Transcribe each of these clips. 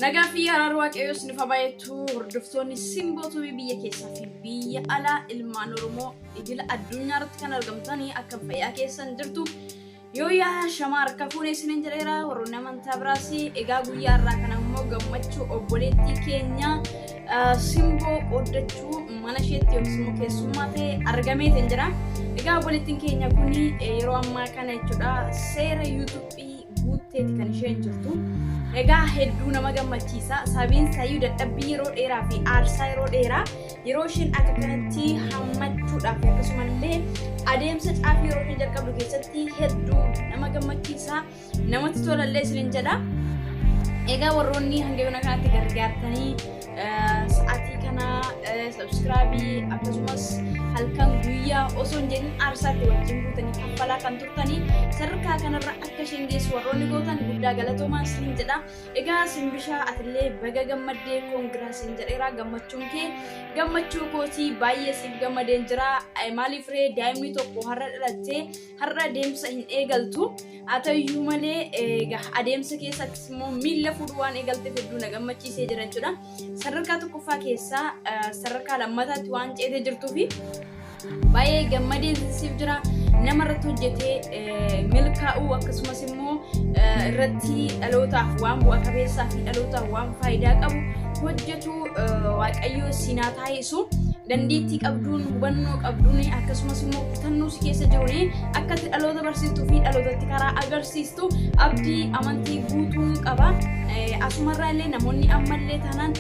Nagafi Hararuwaq Eeyos Nifabayetu hordoftoonni simbootu biyya keessaa fi biyya alaa ilmaan Oromoo idil addunyaarratti kan argamtanii akka fayyaa keessan jirtu yoo yaa shamaa harka fuunee isiniin jedheera warroonni amantaa biraasi egaa guyyaa irraa kana immoo gammachuu obboleettii keenya simboo qoddachuu mana isheetti yookiin immoo keessummaa ta'e argameetiin jira. Egaa obboleettiin keenya kun yeroo ammaa kana jechuudha seera YouTube guutteetti kan isheen jirtu. Egaa hedduu nama gammachiisa sabiin sayyuu dadhabbii yeroo dheeraa fi aarsaa yeroo dheeraa yeroo isheen akka kanatti hammachuudhaaf akkasumallee adeemsa caafii yeroo isheen jalqabdu keessatti hedduu nama gammachiisa namatti tolallee isiniin jedha. Egaa warroonni hanga yoona kanatti gargaartanii sa'aatii kana subscribe akkasumas halkan guyyaa osoo hin jedhin aarsaatti wajjin guutanii kaffalaa kan turtanii sadarkaa kanarra akka isheen geessu warroonni gootan guddaa galatoomaa isiniin jedha. Egaa simbishaa atillee baga gammaddee koongiraasiin jedheera gammachuun kee gammachuu kootii baay'ee siif gammadeen jira. Maaliif ree daa'imni tokko har'a dhalattee har'a adeemsa hin eegaltu haa ta'uyyuu malee adeemsa keessattis immoo miila fuudhu waan eegalteef hedduu na gammachiisee jira jechuudha. Sadarkaa tokkoffaa keessaa sadarkaa lammataatti waan ceetee jirtuu fi baay'ee gammadeen siif jira. Nama irratti hojjetee milkaa'uu akkasumas immoo irratti dhalootaaf waan bu'a qabeessaa fi dhalootaaf waan faayidaa qabu hojjetu waaqayyo sinaa taasisu. Dandeettii qabduun hubannoo qabduun akkasumas immoo kutannoo si keessa jiruun akka dhaloota barsiistuu fi dhalootatti karaa agarsiistu abdii amantii guutuu qaba. Asumarraa illee namoonni ammallee taanaan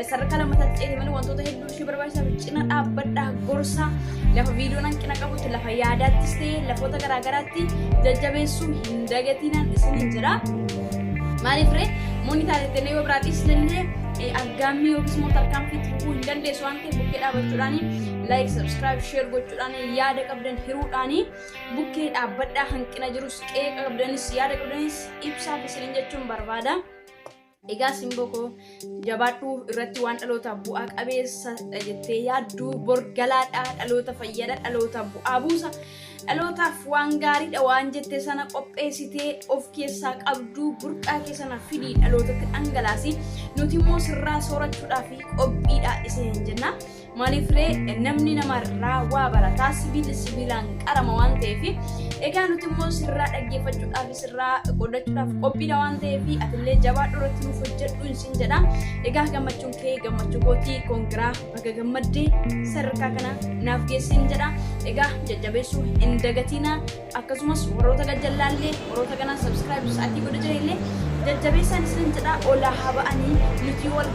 sadarkaa lammataatti ceetee malee wantoota hedduu ishee barbaachisaa cina dhaabbadhaa gorsa lafa viidiyoon hanqina qabutti lafa yaadaattis ta'ee lafoota garaagaraatti jajjabeessuu hin dagatinaan isiniin jira. Maaliif ree moonni taatee yoo biraadhis illee aggaamii yookiis immoo tarkaanfii tuquu hin dandeessu waan ta'eef bukkee dhaabachuudhaan like subscribe share gochuudhaan yaada qabdan hiruudhaan bukkee dhaabbadhaa hanqina jirus qeeqa qabdanis yaada qabdanis ibsaaf isiniin jechuun barbaada. Egaa simboo koo jabaadhuu irratti waan dhalootaaf bu'aa qabeessa jettee yaadduu borgalaadhaa dhaloota fayyada dhalootaaf bu'aa buusa dhalootaaf waan gaariidha waan jettee sana qopheessitee of keessaa qabduu burqaa keessana fidii dhalootatti dhangalaasi nuti immoo sirraa soorachuudhaaf qophiidha isiniin jenna. Maaliif ree namni namarraa waa barataa sibiilaan qarama waan ta'eef egaa nuti immoo sirraa dhaggeeffachuudhaaf sirraa qoodachuudhaaf qophiidha waan ta'eef atillee jabaadhuu irratti nuuf hojjedhu isin jedha. Egaa gammachuun kee gammachuu kootii koongiraa baga gammaddee sadarkaa kana naaf geessin jedha. Egaa jajjabeessuu hin dagatina akkasumas warroota gajjallaallee warroota kanaa subscribe sa'aatii godha jirellee jajjabeessaan isin jedha. Olaa haa ba'anii nuti wal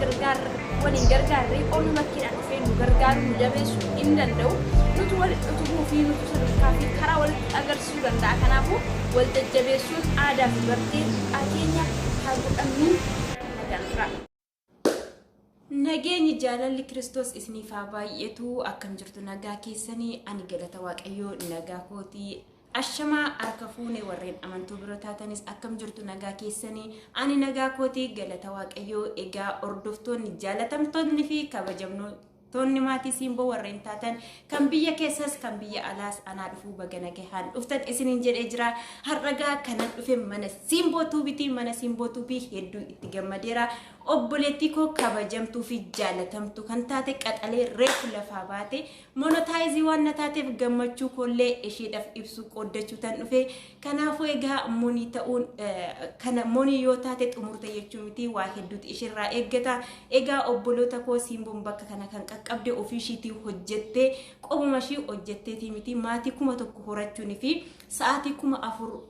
waliin gargaarree olu bakkeedhaan dhufee nu gargaaru nu jabeessuu hin danda'u. Nuti walitti utubuu fi nuti sadarkaa fi karaa walitti agarsiisuu danda'a. Kanaafuu wal jajjabeessuun aadaa fi bartee keenya haa godhannu nagaan tura. Nageenyi jaalalli Kiristoos isiniif haa baay'atu. Akkam jirtu nagaa keessanii ani galata Waaqayyoo nagaa kootii. Ashamaa harka fuunee warreen amantuu biroo taatanis akkam jirtu nagaa keessanii ani nagaa kootii galata Waaqayyoo. Egaa hordoftoonni jaalatamtoonni fi kabajamtoonni maatii simboo warreen taatan kan biyya keessas kan biyya alaas anaa dhufuu baga nagaan dhuftan isiniin jedhee jira. Har'agaa kanan dhufe mana simboo tuubitii mana simboo tuubii hedduu itti gammadeera. Obboleettii koo kabajamtuu fi jaalatamtu kan taate qaxalee reefu lafaa baate monotaayizii waan na taateef gammachuu koollee isheedhaaf ibsu qooddachuu tan dhufe. Kanaafuu egaa monii ta'uun kana monii yoo taate xumurte jechuu miti waa hedduutu isheerraa eeggata. Egaa obboloota koo simboon bakka kana kan qaqqabde ofiishiitii hojjettee qobuma ishii hojjetteetii miti maatii 1,000 horachuun fi sa'aatii 4,000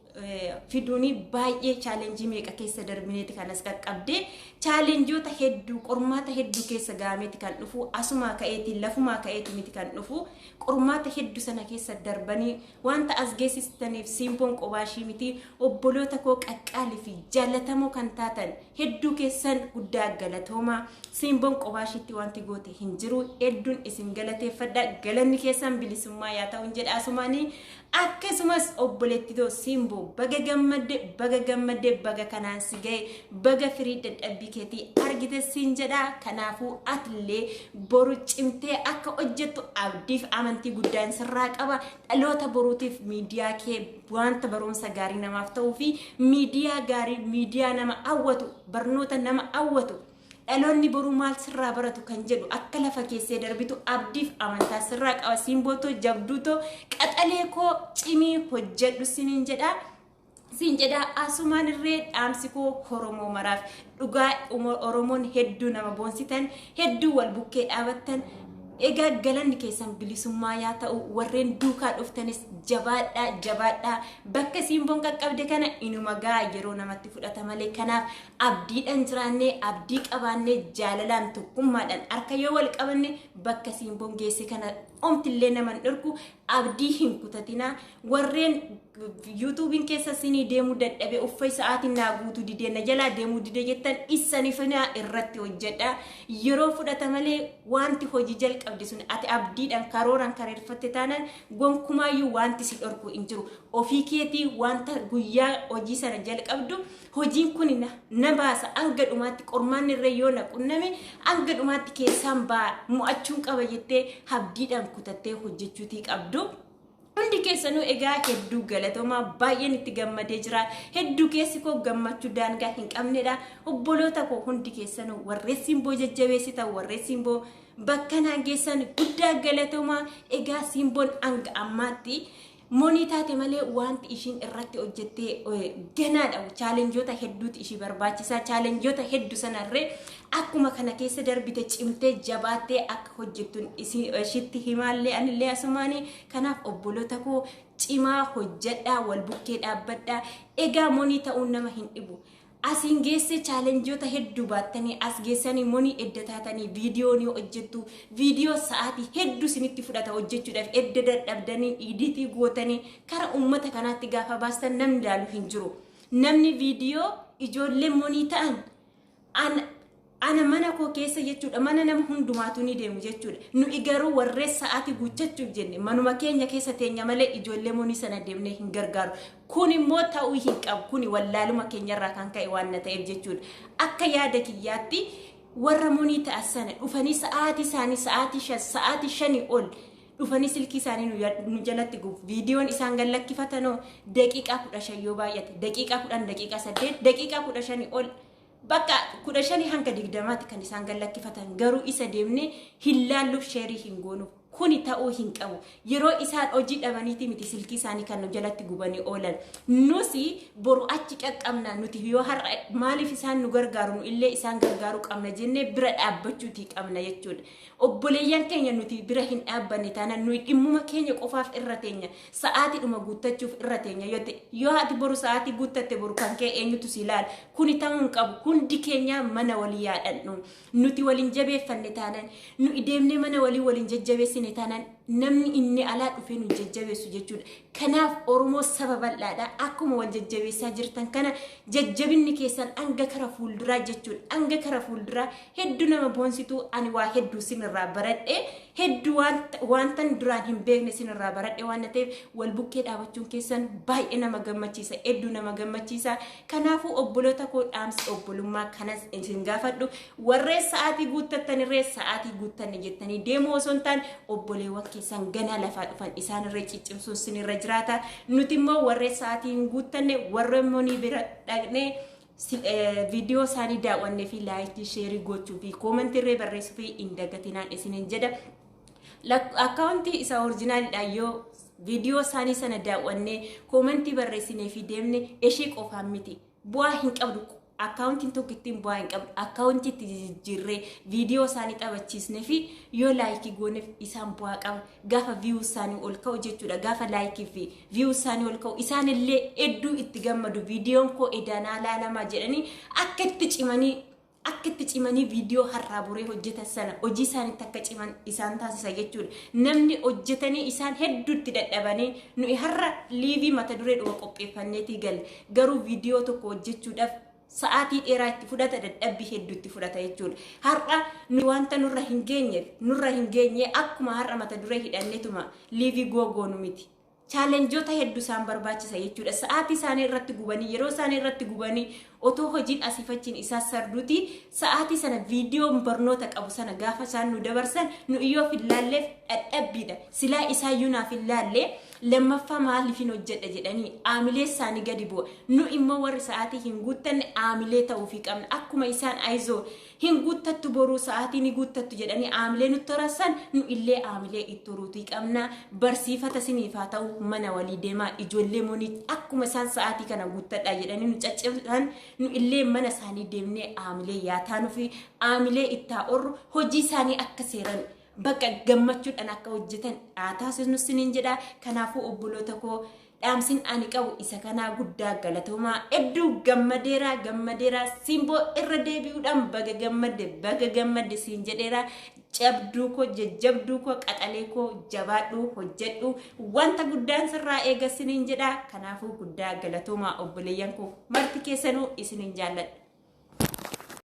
fiduuni baay'ee chaalenjii meeqa keessa darbineeti kanas qaqqabde chaalenjoota hedduu qormaata hedduu keessa gaameeti kan dhufu asumaa ka'eeti lafumaa ka'eeti miti kan dhufu qormaata hedduu sana keessa darbanii wanta as geessistaniif simboon qobaashii miti obboloota koo qaqqaalii fi jaallatamoo kan taatan hedduu keessan guddaa galatooma. Simboon qobaashiitti wanti goote hin jiru hedduun isin galateeffadha galanni keessan bilisummaa yaa ta'uun jedha asumaanii akkasumas obboleettitoo Simboo baga gammadde baga kanaan si ga'e baga firii dadhabbii keetii argite siin jedha. Kanaafuu atillee boru cimtee akka hojjettu abdiif amantii guddaan sirraa qaba. Dhaloota boruutiif miidiyaa kee wanta barumsa gaarii namaaf ta'uu fi miidiyaa gaarii miidiyaa nama hawwatu barnoota nama hawwatu dhaloonni boruu maal sirraa baratu kan jedhu akka lafa keessee darbitu abdiif amantaa sirraa qaba. Simbootoo jabduutoo qaxalee koo cimii hojjedhu siin jedha asumaan irree dhaamsi koo Oromoo maraaf dhugaa Oromoon hedduu nama boonsitan hedduu wal bukkee dhaabattan egaa galanni keessan bilisummaa yaa ta'u warreen duukaa dhuftanis jabaadhaa bakka Simboon qaqqabde kana inuma gaa yeroo namatti fudhata malee. Kanaaf abdiidhaan jiraannee abdii qabaannee jaalalaan tokkummaadhaan harka yoo wal qabanne bakka Simboon geesse kana omtillee naman dhorku abdii hin kutatina. Warreen YouTubein keessa sinii deemuu dadhabe uffata sa'aatiin naa guutuu didee na jalaa deemuu didee jettan isaniifina irratti hojjedha. Yeroo fudhata malee wanti hojii jalqabde sun ati abdiidhaan karooraan kareeffatte taanaan gonkumaayyuu wanti si dhorku hin jiru. Ofii keetii wanta guyyaa hojii sana jalqabdu hojiin kun na baasa hanga dhumaatti qormaan irra yoo na qunname hanga dhumaatti keessaan baa mo'achuun qaba jettee abdiidhaan kutattee hojjechuutii qabdu. Hundi keessanuu egaa hedduu galatoomaa baay'een itti gammadee jira. Hedduu keessi koo gammachuu daangaa hin qabnedha. Obboloota koo hundi keessanuu warreen Simboo jajjabeessitan warreen Simboo bakka naan geessan guddaa galatoomaa. Egaa Simboon hanga ammaatti monii taate malee wanti ishiin irratti hojjettee ganaadha. Chaalenjoota hedduuti ishii barbaachisaa. Chaalenjoota hedduu sanarree akkuma kana keessa darbite cimtee jabaattee akka hojjettuun ishiitti himaallee anillee asumaanii. Kanaaf obboloota koo cimaa hojjedhaa wal bukkee dhaabbadhaa. Egaa monii ta'uun nama hin dhibu. Asiin geesse chaalenjoota hedduu baattanii as geessanii monii edda taatanii viidiyoo ni hojjettu. Viidiyoo sa'aatii hedduu sinitti fudhata hojjechuudhaaf edda dadhabdanii iditii gootanii kara uummata kanaatti gaafa baastan namni ilaalu hin jiru. Namni viidiyoo ijoollee monii ta'an ana mana koo keessa jechuudha mana nama hundumaatu ni deemu jechuudha. Nu igaruu warree sa'aatii guuttachuuf jenne manuma keenya keessa teenya malee ijoollee monii sana deemnee hin gargaaru. Kun immoo ta'uu hin qabu. Kun wallaaluma keenyarraa kan ka'e waan na ta'eef jechuudha. Akka yaada kiyyaatti warra monii ta'an sana dhufanii sa'aatii isaanii sa'aatii 5 ol dhufanii silkii isaanii nu jalatti guuf viidiyoon isaan gallakkifatanoo daqiiqaa 15 yoo baay'ate daqiiqaa 10 daqiiqaa 8 daqiiqaa 15 ol bakka 15 hanga 20 kan isaan gallakkifatan garuu isa deemne hin laalluuf sheerii hin goonuuf. Kuni ta'uu hin qabu. Yeroo isaan hojii dhabaniiti miti silkii isaanii kan nu jalatti gubanii oolan. Nusi boru achi qaqqabna nuti yoo har'a maaliif isaan nu gargaaru nu illee isaan gargaaruu qabna jennee bira dhaabbachuutii qabna jechuudha. Obboleeyyan keenya nuti bira hin dhaabbanne taanaan nuyi dhimmuma keenya qofaaf irra teenya sa'aatiidhuma guuttachuuf irra teenya yoo ati boru sa'aatii guuttatte boru kan kee eenyutu si ilaala. Kuni ta'uu hin qabu. Hundi keenya mana walii yaadhannu. Nuti waliin jabeeffanne taanaan nu ideemnee mana walii waliin jajjabeessine taanaan namni inni alaa dhufee nu jajjabeessu jechuudha. Kanaaf Oromoo saba bal'aadha. Akkuma wal jajjabeessaa jirtan kana jajjabinni keessan hanga kara fuulduraa jechuudha. Hanga kara fuulduraa hedduu nama boonsitu ani waa hedduu sinirraa baradhe hedduu wanta duraan hin beekne sinirraa baradhe waan ta'eef wal bukkee dhaabachuun keessan baay'ee nama gammachiisa. Hedduu nama gammachiisa. Kanaafuu obboloota koo dhaamsi obbolummaa kanas isin gaafadhu. Warreen sa'aatii guuttattanirree sa'aatii guuttanne jettanii deemuu osoo hin taane obboleewwan keessan ganaa lafaa dhufan isaan irra ciccimsuun sinirra jiraata. Nuti immoo warreen sa'aatii hin guuttanne warreen monii bira dhaqnee viidiyoo isaanii daawwannee fi laayikii sheerii gochuu fi koomentii irree barreessuu fi hin dagatinaan isiniin jedha. Akkaawuntii isa oriijinaalidha yoo viidiyoo isaanii sana daawwannee koomentii barreessinee fi deemne ishee qofaan miti bu'aa hin qabdu. Akkaawuntiin tokko ittiin bu'aa hin qabdu. Akkaawuntii itti jijjiirree viidiyoo isaanii taphachiisnee fi yoo laayikii gooneef isaan bu'aa qaba. Gaafa viyuu isaanii ol ka'u jechuudha. Gaafa laayikii fi viyuu isaanii ol ka'u isaan illee hedduu itti gammadu. Viidiyoon koo edaanaa laalamaa jedhanii akka itti cimanii viidiyoo har'aa boree hojjetan sana hojii isaaniitti akka ciman isaan taasisa jechuudha. Namni hojjetanii isaan hedduutti dadhabanii nuyi har'a liivii mata duree dhuma qopheeffanneetii galle garuu viidiyoo tokko hojjechuudhaaf sa'aatii dheeraa itti fudhata dadhabbii hedduu itti fudhata jechuudha. Har'a nu wanta nurra hin geenye akkuma har'a mata duree hidhanneetuma liivii googoonu miti. chaalenjoota hedduu isaan barbaachisa jechuudha. Sa'aatii isaanii irratti gubanii yeroo isaanii irratti gubanii otoo hojiin asiifachiin isaa sarduuti sa'aatii sana viidiyoon barnoota qabu sana gaafa isaan nu dabarsan nu iyyoo filaalleef dhadhabbiidha. Silaa isaayyuu naaf ilaallee lammaffaa maaliif hin hojjedha jedhanii aamilee isaanii gadi bu'a. Nu immoo warri sa'aatii hin guuttanne aamilee ta'uufii qabna. Akkuma isaan ayizoo hin guuttattu boruu sa'aatii ni guuttattu jedhanii aamilee nutti torasan nu illee aamilee itti horuutii qabna. Barsiifata siniif haa ta'u mana walii deemaa ijoollee monii akkuma isaan sa'aatii kana guuttadha jedhanii nu caccabsan nu illee mana isaanii deemnee aamilee yaataanuu fi aamilee itti haa horru hojii isaanii akka seeran bakka gammachuudhaan akka hojjetan taasisnu siniin jedha. Kanaafuu obboloota koo dhaamsin ani qabu isa kanaa guddaa galatoomaa hedduu gammadeera simboo irra deebi'uudhaan baga gammadde siin jedheera. Jabduu koo jajjabduu koo qaxalee koo jabaadhu hojjedhu wanta guddaan sirraa eegasiniin jedha. Kanaafuu guddaa galatoomaa obboleeyyan koo marti keessanuu isiniin jaalladha.